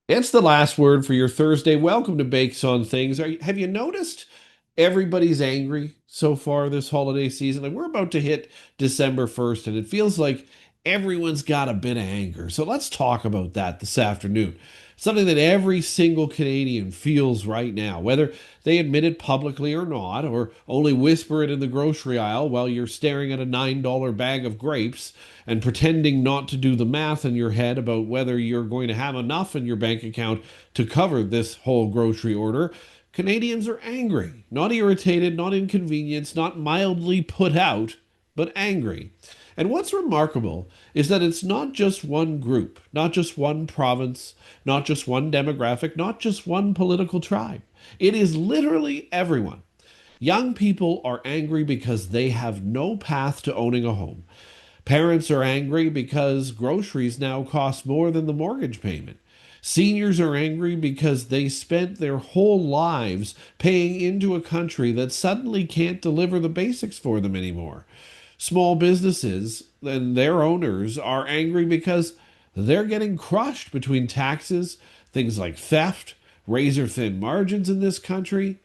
It's the last word for your Thursday. Welcome to Bakes on Things. Have you noticed everybody's angry so far this holiday season? Like we're about to hit December 1st, and it feels like everyone's got a bit of anger. So let's talk about that this afternoon. Something that every single Canadian feels right now, whether they admit it publicly or not, or only whisper it in the grocery aisle while you're staring at a $9 bag of grapes and pretending not to do the math in your head about whether you're going to have enough in your bank account to cover this whole grocery order. Canadians are angry, not irritated, not inconvenienced, not mildly put out, but angry. And what's remarkable is that it's not just one group, not just one province, not just one demographic, not just one political tribe. It is literally everyone. Young people are angry because they have no path to owning a home. Parents are angry because groceries now cost more than the mortgage payment. Seniors are angry because they spent their whole lives paying into a country that suddenly can't deliver the basics for them anymore. Small businesses and their owners are angry because they're getting crushed between taxes, things like theft, razor thin margins in this country.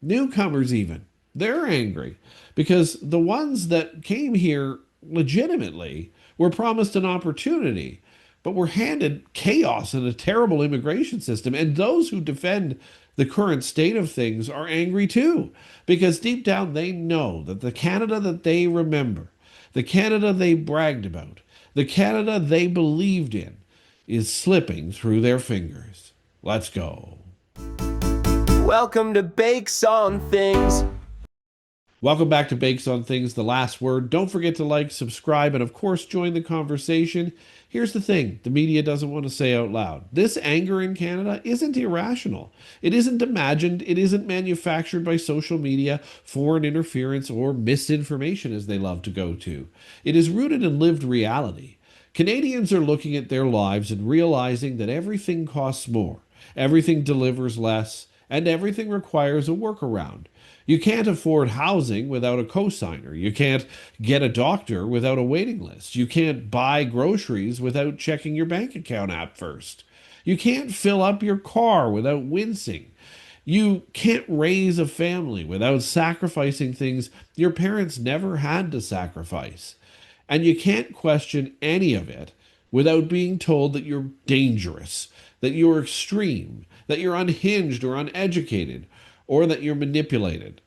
Newcomers, even, they're angry because the ones that came here legitimately were promised an opportunity, but were handed chaos and a terrible immigration system. And those who defend the current state of things are angry too, because deep down they know that the Canada that they remember, the Canada they bragged about, the Canada they believed in, is slipping through their fingers. Let's go. Welcome to Bakes on Things. Welcome back to Bakes on Things, the last word. Don't forget to like, subscribe, and of course, join the conversation. Here's the thing the media doesn't want to say out loud. This anger in Canada isn't irrational. It isn't imagined. It isn't manufactured by social media, foreign interference, or misinformation, as they love to go to. It is rooted in lived reality. Canadians are looking at their lives and realizing that everything costs more, everything delivers less, and everything requires a workaround. You can't afford housing without a cosigner. You can't get a doctor without a waiting list. You can't buy groceries without checking your bank account app first. You can't fill up your car without wincing. You can't raise a family without sacrificing things your parents never had to sacrifice. And you can't question any of it without being told that you're dangerous, that you're extreme, that you're unhinged or uneducated, or that you're manipulated.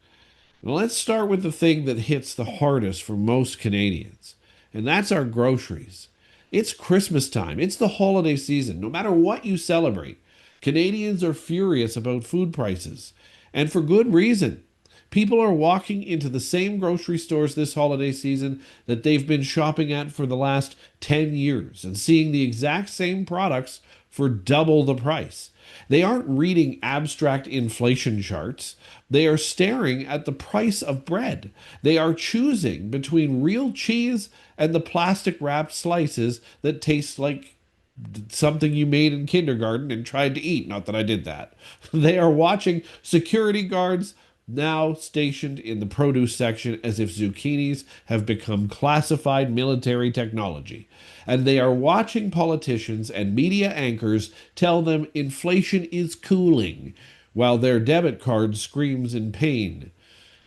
Now, let's start with the thing that hits the hardest for most Canadians, and that's our groceries. It's Christmas time, it's the holiday season. No matter what you celebrate, Canadians are furious about food prices, and for good reason. People are walking into the same grocery stores this holiday season that they've been shopping at for the last 10 years and seeing the exact same products for double the price. They aren't reading abstract inflation charts. They are staring at the price of bread. They are choosing between real cheese and the plastic wrapped slices that taste like something you made in kindergarten and tried to eat. Not that I did that. They are watching security guards now stationed in the produce section as if zucchinis have become classified military technology. And they are watching politicians and media anchors tell them inflation is cooling while their debit card screams in pain.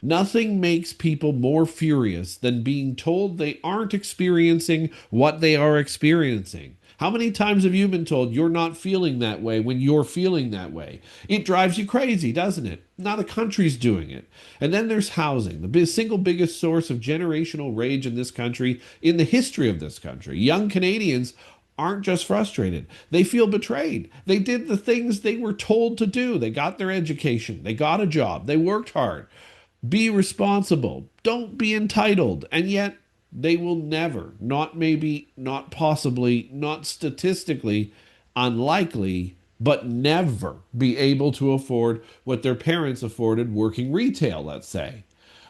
Nothing makes people more furious than being told they aren't experiencing what they are experiencing. How many times have you been told you're not feeling that way when you're feeling that way? It drives you crazy, doesn't it? Now the country's doing it. And then there's housing, the single biggest source of generational rage in this country, in the history of this country. Young Canadians aren't just frustrated. They feel betrayed. They did the things they were told to do. They got their education. They got a job. They worked hard. Be responsible. Don't be entitled. And yet, they will never, not maybe, not possibly, not statistically, unlikely, but never be able to afford what their parents afforded working retail, let's say.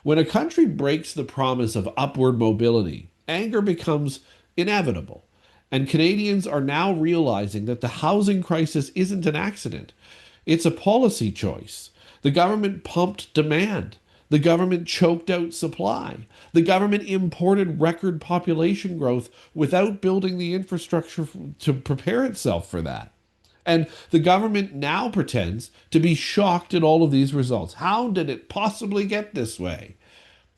When a country breaks the promise of upward mobility, anger becomes inevitable. And Canadians are now realizing that the housing crisis isn't an accident, it's a policy choice. The government pumped demand. The government choked out supply. The government imported record population growth without building the infrastructure to prepare itself for that. And the government now pretends to be shocked at all of these results. How did it possibly get this way?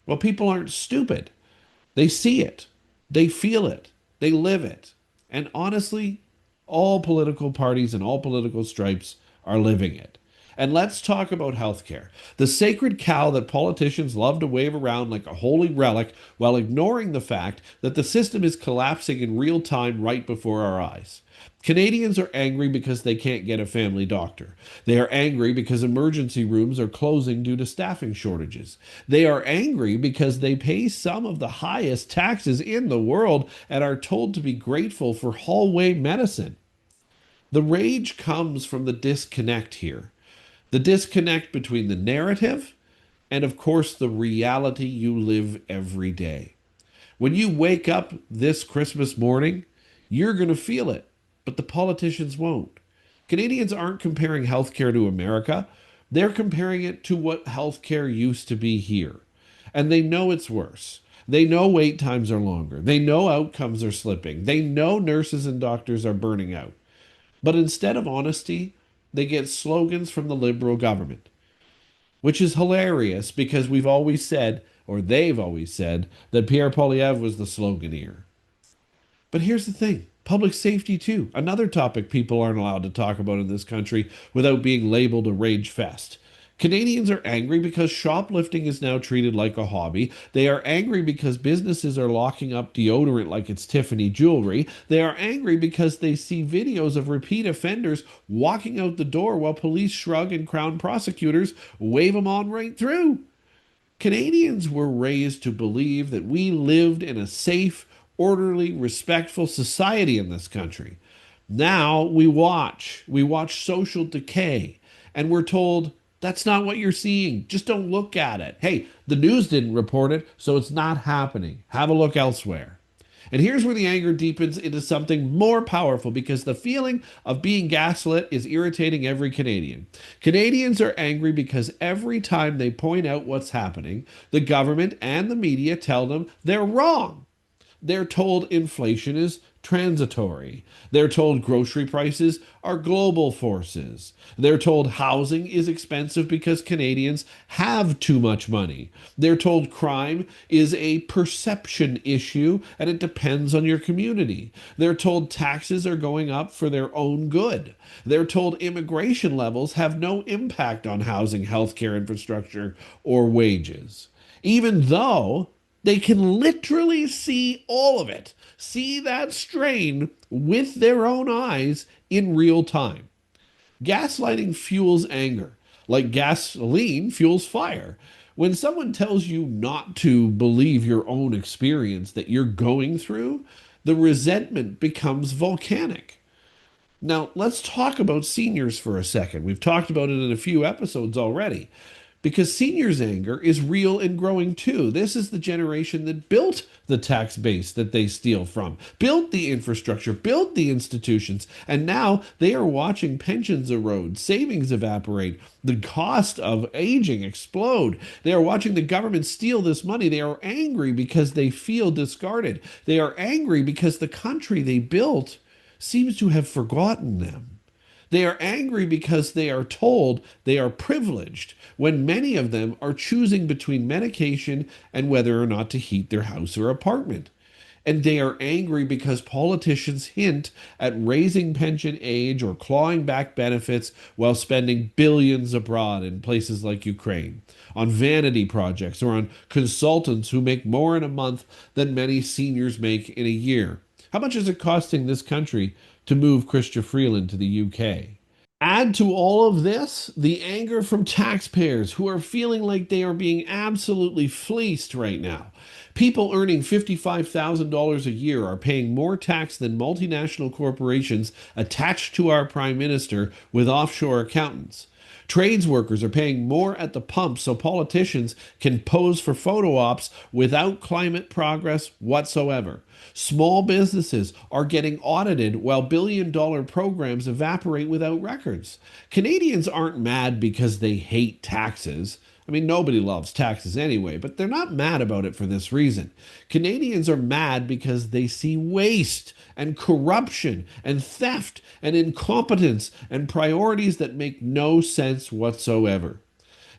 Well, people aren't stupid. They see it, they feel it, they live it. And honestly, all political parties and all political stripes are living it. And let's talk about healthcare, the sacred cow that politicians love to wave around like a holy relic while ignoring the fact that the system is collapsing in real time right before our eyes. Canadians are angry because they can't get a family doctor. They are angry because emergency rooms are closing due to staffing shortages. They are angry because they pay some of the highest taxes in the world and are told to be grateful for hallway medicine. The rage comes from the disconnect here, the disconnect between the narrative and, of course, the reality you live every day. When you wake up this Christmas morning, you're going to feel it, but the politicians won't. Canadians aren't comparing healthcare to America, they're comparing it to what healthcare used to be here. And they know it's worse. They know wait times are longer. They know outcomes are slipping. They know nurses and doctors are burning out. But instead of honesty, they get slogans from the Liberal government, which is hilarious because we've always said, or they've always said, that Pierre Poilievre was the sloganeer. But here's the thing, public safety, too. Another topic people aren't allowed to talk about in this country without being labeled a rage fest. Canadians are angry because shoplifting is now treated like a hobby. They are angry because businesses are locking up deodorant like it's Tiffany jewelry. They are angry because they see videos of repeat offenders walking out the door while police shrug and Crown prosecutors wave them on right through. Canadians were raised to believe that we lived in a safe, orderly, respectful society in this country. Now we watch social decay, and we're told that's not what you're seeing. Just don't look at it. Hey, the news didn't report it, so it's not happening. Have a look elsewhere. And here's where the anger deepens into something more powerful because the feeling of being gaslit is irritating every Canadian. Canadians are angry because every time they point out what's happening, the government and the media tell them they're wrong. They're told inflation is transitory. They're told grocery prices are global forces. They're told housing is expensive because Canadians have too much money. They're told crime is a perception issue and it depends on your community. They're told taxes are going up for their own good. They're told immigration levels have no impact on housing, healthcare infrastructure, or wages. Even though they can literally see all of it, see that strain with their own eyes in real time. Gaslighting fuels anger, like gasoline fuels fire. When someone tells you not to believe your own experience that you're going through, the resentment becomes volcanic. Now, let's talk about seniors for a second. We've talked about it in a few episodes already because seniors' anger is real and growing too. This is the generation that built the tax base that they steal from, built the infrastructure, built the institutions, and now they are watching pensions erode, savings evaporate, the cost of aging explode. They are watching the government steal this money. They are angry because they feel discarded. They are angry because the country they built seems to have forgotten them. They are angry because they are told they are privileged when many of them are choosing between medication and whether or not to heat their house or apartment. And they are angry because politicians hint at raising pension age or clawing back benefits while spending billions abroad in places like Ukraine, on vanity projects, or on consultants who make more in a month than many seniors make in a year. How much is it costing this country to move Chrystia Freeland to the UK? Add to all of this the anger from taxpayers who are feeling like they are being absolutely fleeced right now. People earning $55,000 a year are paying more tax than multinational corporations attached to our prime minister with offshore accountants. Trades workers are paying more at the pump so politicians can pose for photo ops without climate progress whatsoever. Small businesses are getting audited while billion-dollar programs evaporate without records. Canadians aren't mad because they hate taxes. I mean, nobody loves taxes anyway, but they're not mad about it for this reason. Canadians are mad because they see waste and corruption and theft and incompetence and priorities that make no sense whatsoever.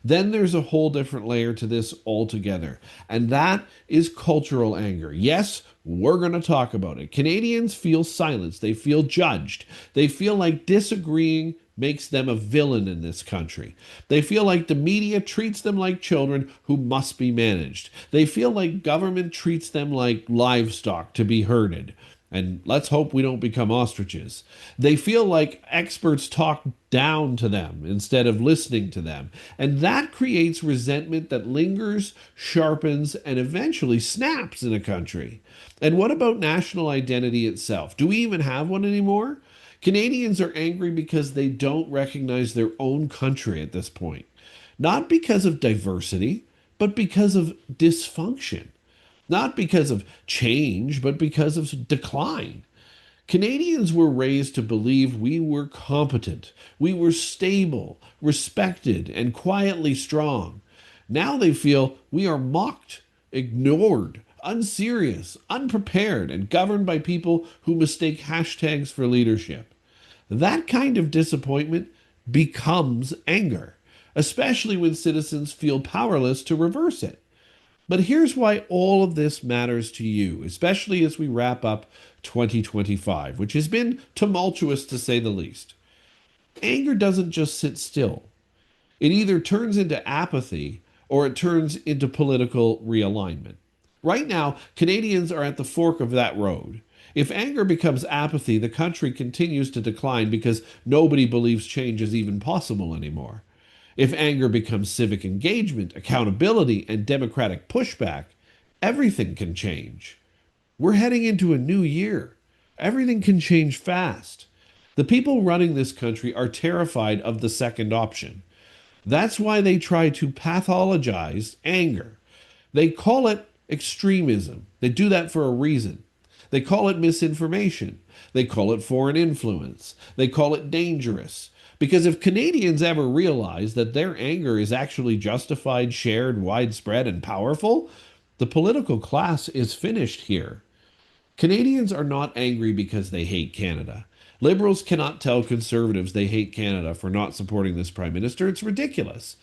Then there's a whole different layer to this altogether, and that is cultural anger. Yes, we're going to talk about it. Canadians feel silenced, they feel judged, they feel like disagreeing makes them a villain in this country. They feel like the media treats them like children who must be managed. They feel like government treats them like livestock to be herded. And let's hope we don't become ostriches. They feel like experts talk down to them instead of listening to them. And that creates resentment that lingers, sharpens, and eventually snaps in a country. And what about national identity itself? Do we even have one anymore? Canadians are angry because they don't recognize their own country at this point. Not because of diversity, but because of dysfunction. Not because of change, but because of decline. Canadians were raised to believe we were competent, we were stable, respected, and quietly strong. Now they feel we are mocked, ignored, unserious, unprepared, and governed by people who mistake hashtags for leadership. That kind of disappointment becomes anger, especially when citizens feel powerless to reverse it. But here's why all of this matters to you, especially as we wrap up 2025, which has been tumultuous to say the least. Anger doesn't just sit still, it either turns into apathy or it turns into political realignment. Right now, Canadians are at the fork of that road. If anger becomes apathy, the country continues to decline because nobody believes change is even possible anymore. If anger becomes civic engagement, accountability, and democratic pushback, everything can change. We're heading into a new year. Everything can change fast. The people running this country are terrified of the second option. That's why they try to pathologize anger. They call it extremism. They do that for a reason. They call it misinformation. They call it foreign influence. They call it dangerous. Because if Canadians ever realize that their anger is actually justified, shared, widespread, and powerful, the political class is finished here. Canadians are not angry because they hate Canada. Liberals cannot tell conservatives they hate Canada for not supporting this prime minister. It's ridiculous.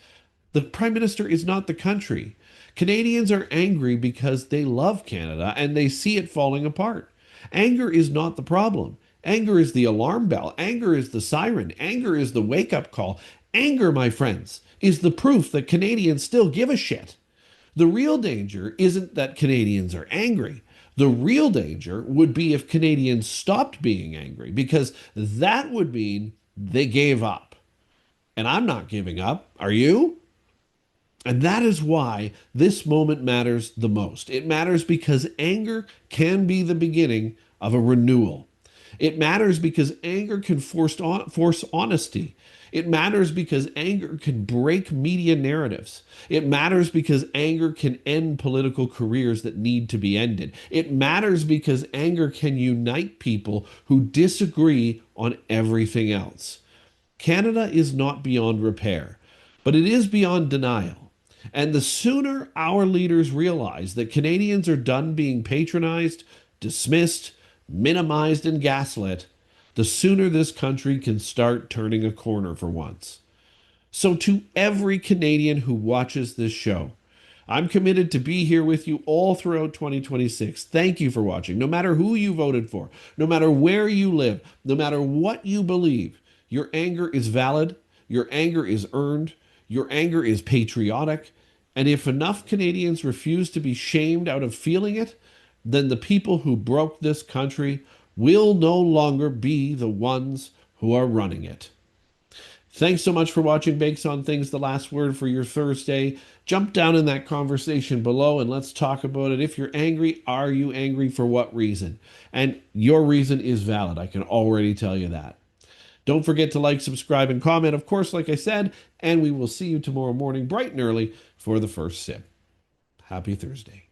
The prime minister is not the country. Canadians are angry because they love Canada and they see it falling apart. Anger is not the problem. Anger is the alarm bell. Anger is the siren. Anger is the wake up call. Anger, my friends, is the proof that Canadians still give a shit. The real danger isn't that Canadians are angry. The real danger would be if Canadians stopped being angry, because that would mean they gave up. And I'm not giving up. Are you? And that is why this moment matters the most. It matters because anger can be the beginning of a renewal. It matters because anger can force honesty. It matters because anger can break media narratives. It matters because anger can end political careers that need to be ended. It matters because anger can unite people who disagree on everything else. Canada is not beyond repair, but it is beyond denial. And the sooner our leaders realize that Canadians are done being patronized, dismissed, minimized, and gaslit, the sooner this country can start turning a corner for once. So, to every Canadian who watches this show, I'm committed to be here with you all throughout 2026. Thank you for watching. No matter who you voted for, no matter where you live, no matter what you believe, your anger is valid, your anger is earned, your anger is patriotic. And if enough Canadians refuse to be shamed out of feeling it, then the people who broke this country will no longer be the ones who are running it. Thanks so much for watching Bakes on Things, the last word for your Thursday. Jump down in that conversation below and let's talk about it. If you're angry, are you angry for what reason? And your reason is valid. I can already tell you that. Don't forget to like, subscribe, and comment, of course, like I said, and we will see you tomorrow morning bright and early for the first sip. Happy Thursday.